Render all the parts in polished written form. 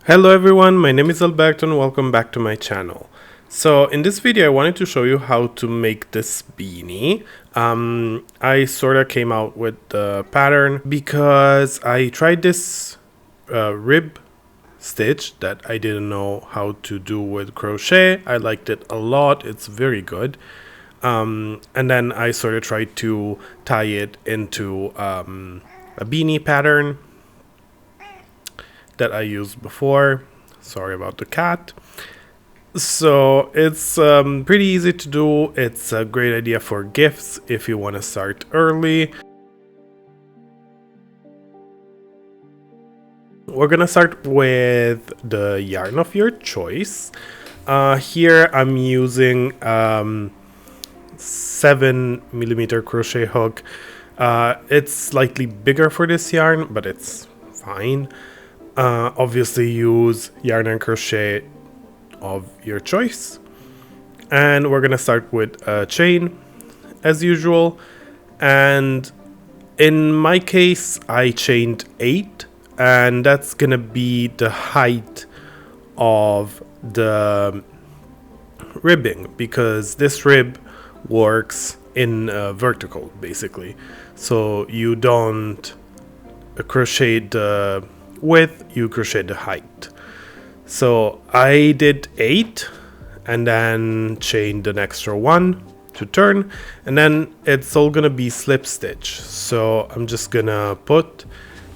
Hello everyone, my name is Alberto and welcome back to my channel. So in this video I wanted to show you how to make this beanie. I sort of came out with the pattern because I tried this rib stitch that I didn't know how to do with crochet. I liked it a lot, it's very good. And then I sort of tried to tie it into a beanie pattern that I used before. Sorry about the cat. So it's pretty easy to do. It's a great idea for gifts if you want to start early. We're gonna start with the yarn of your choice. Here I'm using 7mm crochet hook. It's slightly bigger for this yarn, but it's fine. Obviously use yarn and crochet of your choice, and we're gonna start with a chain as usual, and in my case I chained 8, and that's gonna be the height of the ribbing because this rib works in vertical basically, so you don't crochet the width, you crochet the height. So I did 8 and then chained an extra 1 to turn, and then it's all gonna be slip stitch. So I'm just gonna put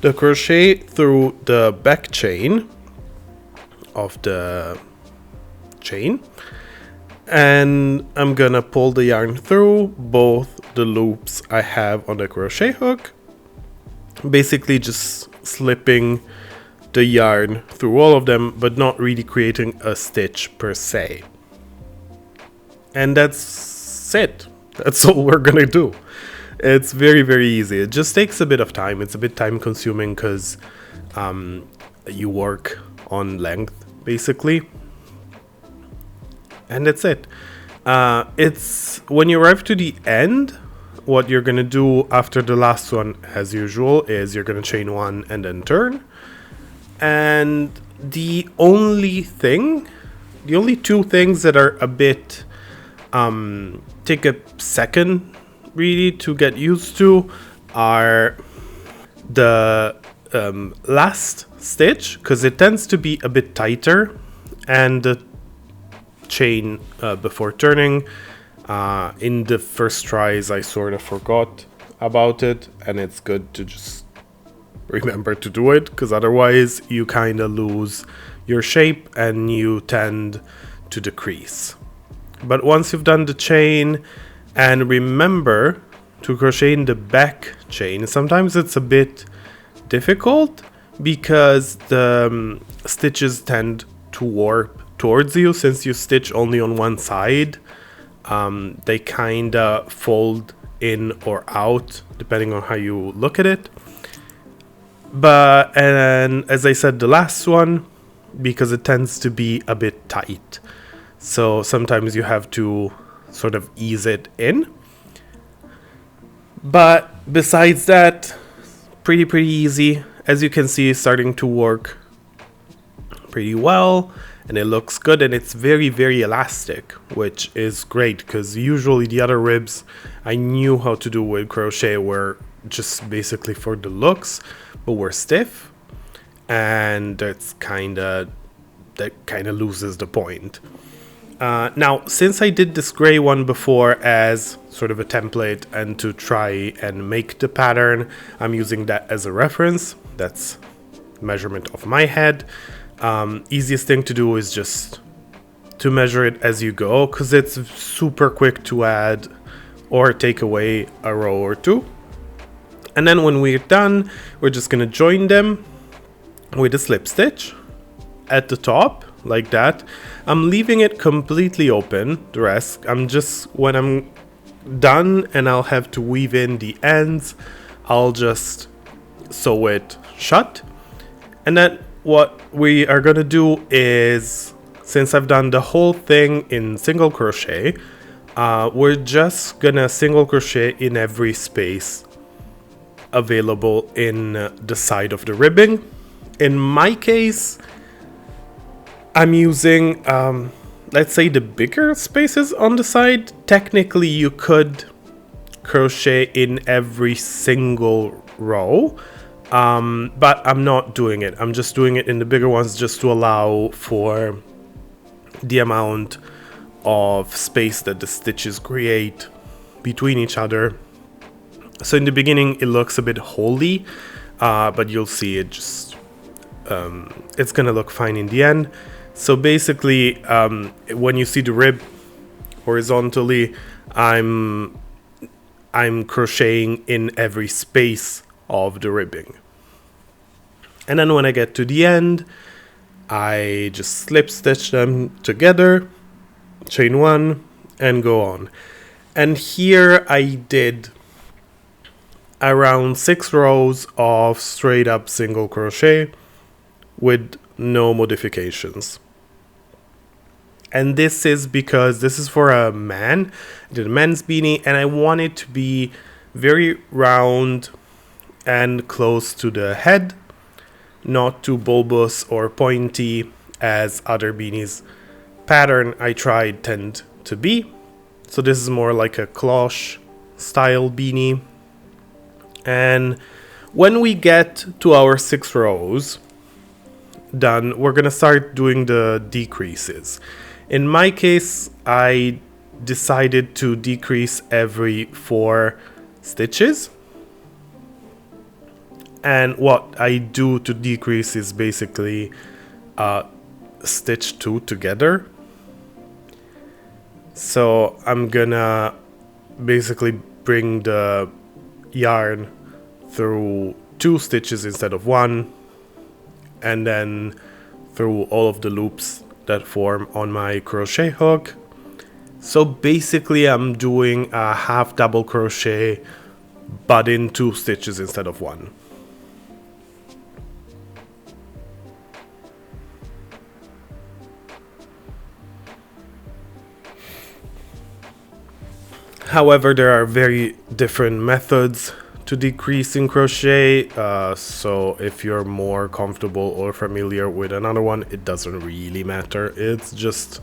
the crochet through the back chain of the chain, and I'm gonna pull the yarn through both the loops I have on the crochet hook, basically just slipping the yarn through all of them, but not really creating a stitch per se. And that's it. That's all we're gonna do. It's very easy. It just takes a bit of time. It's a bit time consuming because you work on length basically, and that's it. It's when you arrive to the end, what you're gonna do after the last one, as usual, is you're gonna chain 1 and then turn. And the only two things that are a bit take a second really to get used to are the last stitch, because it tends to be a bit tighter, and the chain before turning. In the first tries I sort of forgot about it, and it's good to just remember to do it, because otherwise you kind of lose your shape and you tend to decrease. But once you've done the chain, and remember to crochet in the back chain, sometimes it's a bit difficult because the stitches tend to warp towards you since you stitch only on one side. They kind of fold in or out depending on how you look at it. But, and as I said, the last one, because it tends to be a bit tight, so sometimes you have to sort of ease it in. But besides that, pretty easy. As you can see, it's starting to work pretty well, and it looks good, and it's very elastic, which is great because usually the other ribs I knew how to do with crochet were just basically for the looks, but were stiff, and that kind of loses the point. Now, since I did this gray one before as sort of a template and to try and make the pattern, I'm using that as a reference. That's measurement of my head. Easiest thing to do is just to measure it as you go, because it's super quick to add or take away a row or two. And then when we're done, we're just gonna join them with a slip stitch at the top, like that. I'm leaving it completely open, the rest. When I'm done and I'll have to weave in the ends, I'll just sew it shut. And then what we are gonna do is, since I've done the whole thing in single crochet, we're just gonna single crochet in every space available in the side of the ribbing. In my case, I'm using, let's say, the bigger spaces on the side. Technically, you could crochet in every single row, but I'm not doing it. I'm just doing it in the bigger ones just to allow for the amount of space that the stitches create between each other. So in the beginning it looks a bit holey, but you'll see it just it's gonna look fine in the end. So basically, when you see the rib horizontally, I'm crocheting in every space of the ribbing. And then when I get to the end, I just slip stitch them together, chain one, and go on. And here I did around 6 rows of straight up single crochet with no modifications. And this is because this is for a man. I did a men's beanie, and I want it to be very round and close to the head, not too bulbous or pointy as other beanies pattern I tried tend to be. So this is more like a cloche style beanie. And when we get to our 6 rows done, we're gonna start doing the decreases. In my case, I decided to decrease every 4 stitches. And what I do to decrease is basically stitch 2 together. So I'm gonna basically bring the yarn through 2 stitches instead of 1, and then through all of the loops that form on my crochet hook. So basically I'm doing a half double crochet but in 2 stitches instead of 1. However, there are very different methods to decrease in crochet, so if you're more comfortable or familiar with another one, it doesn't really matter. It's just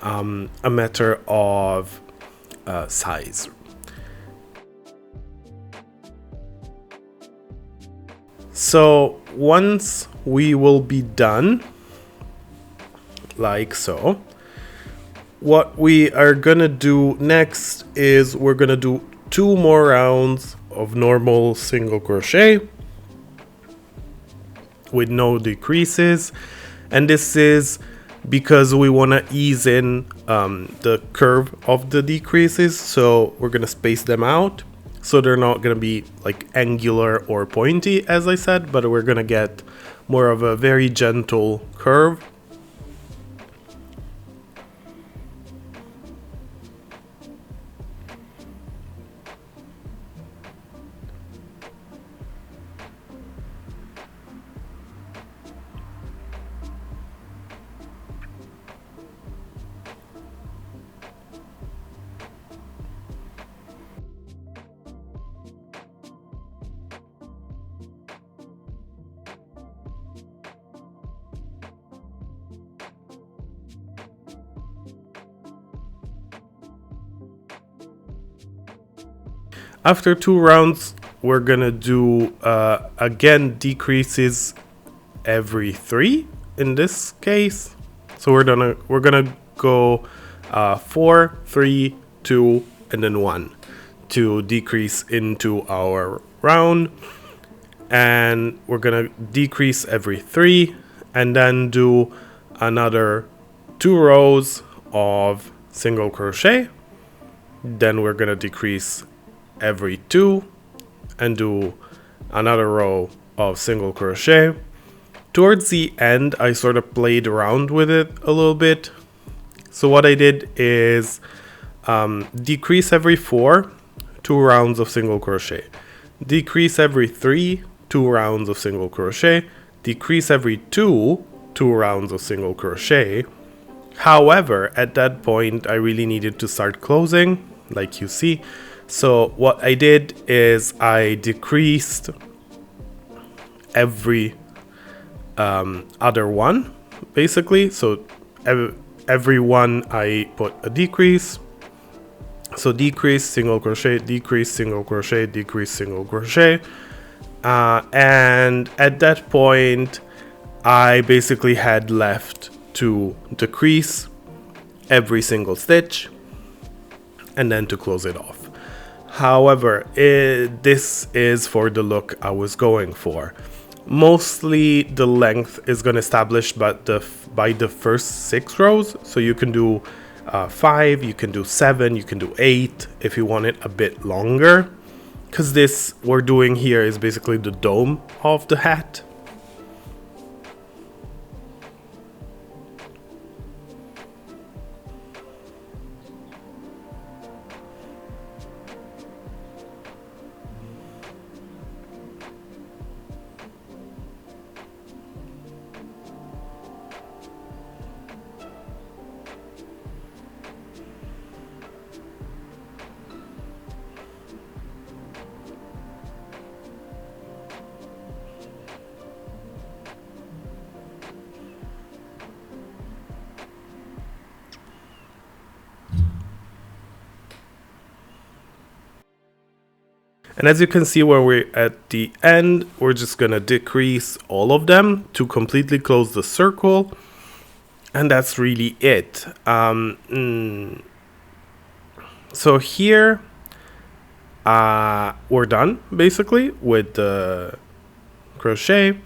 a matter of size. So once we will be done, like so, what we are gonna do next is we're gonna do 2 more rounds of normal single crochet with no decreases, and this is because we want to ease in the curve of the decreases, so we're gonna space them out so they're not gonna be like angular or pointy as I said, but we're gonna get more of a very gentle curve. After 2 rounds, we're gonna do again decreases every 3 in this case. So we're gonna go 4, 3, 2, and then 1 to decrease into our round, and we're gonna decrease every 3 and then do another 2 rows of single crochet. Then we're gonna decrease every 2 and do another row of single crochet. Towards the end, I sort of played around with it a little bit. So what I did is decrease every 4, 2 rounds of single crochet. Decrease every 3, 2 rounds of single crochet. Decrease every 2, 2 rounds of single crochet. However, at that point, I really needed to start closing, like you see. So what I did is I decreased every other one. basically. So every one I put a decrease. So decrease, single crochet, decrease, single crochet, decrease, single crochet. And at that point, I basically had left to decrease every single stitch and then to close it off. However, this is for the look I was going for. Mostly the length is going to establish by the first 6 rows. So you can do 5, you can do 7, you can do 8 if you want it a bit longer. Because this we're doing here is basically the dome of the hat. And as you can see, when we're at the end, we're just gonna decrease all of them to completely close the circle. And that's really it. So here, we're done basically with the crochet.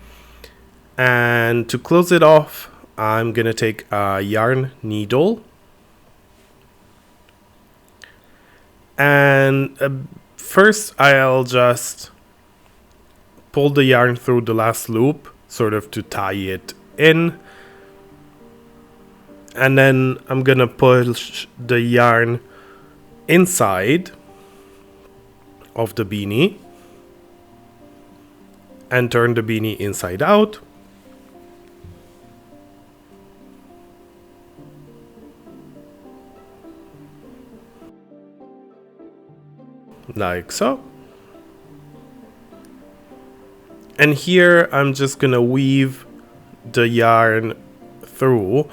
And to close it off, I'm gonna take a yarn needle. And first, I'll just pull the yarn through the last loop, sort of to tie it in. And then I'm gonna push the yarn inside of the beanie and turn the beanie inside out. Like so. And here I'm just gonna weave the yarn through.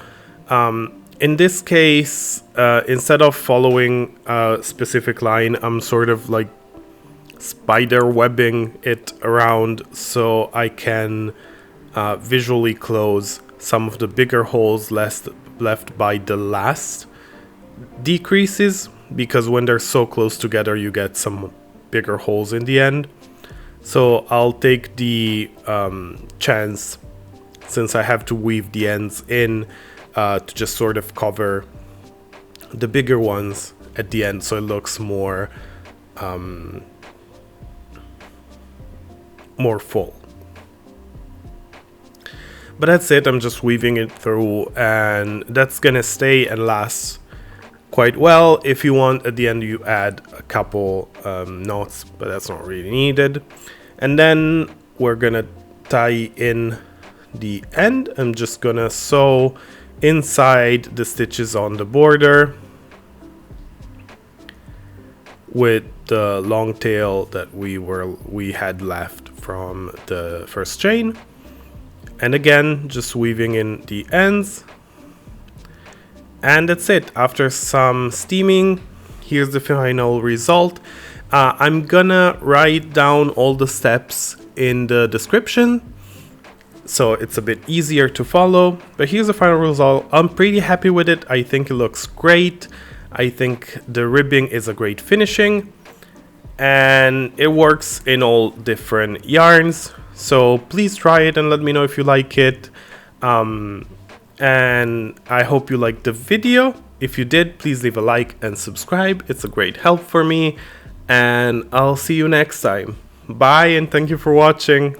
In this case, instead of following a specific line, I'm sort of like spider webbing it around so I can visually close some of the bigger holes left by the last decreases, because when they're so close together you get some bigger holes in the end. So I'll take the chance, since I have to weave the ends in, to just sort of cover the bigger ones at the end so it looks more full. But that's it, I'm just weaving it through, and that's gonna stay and last quite well. If you want, at the end you add a couple knots, but that's not really needed. And then we're gonna tie in the end. I'm just gonna sew inside the stitches on the border with the long tail that we had left from the first chain. And again, just weaving in the ends. And that's it. After some steaming, here's the final result. I'm gonna write down all the steps in the description so it's a bit easier to follow. But here's the final result. I'm pretty happy with it. I think it looks great. I think the ribbing is a great finishing, and it works in all different yarns. So please try it and let me know if you like it. And I hope you liked the video. If you did, please leave a like and subscribe. It's a great help for me. And I'll see you next time. Bye, and thank you for watching.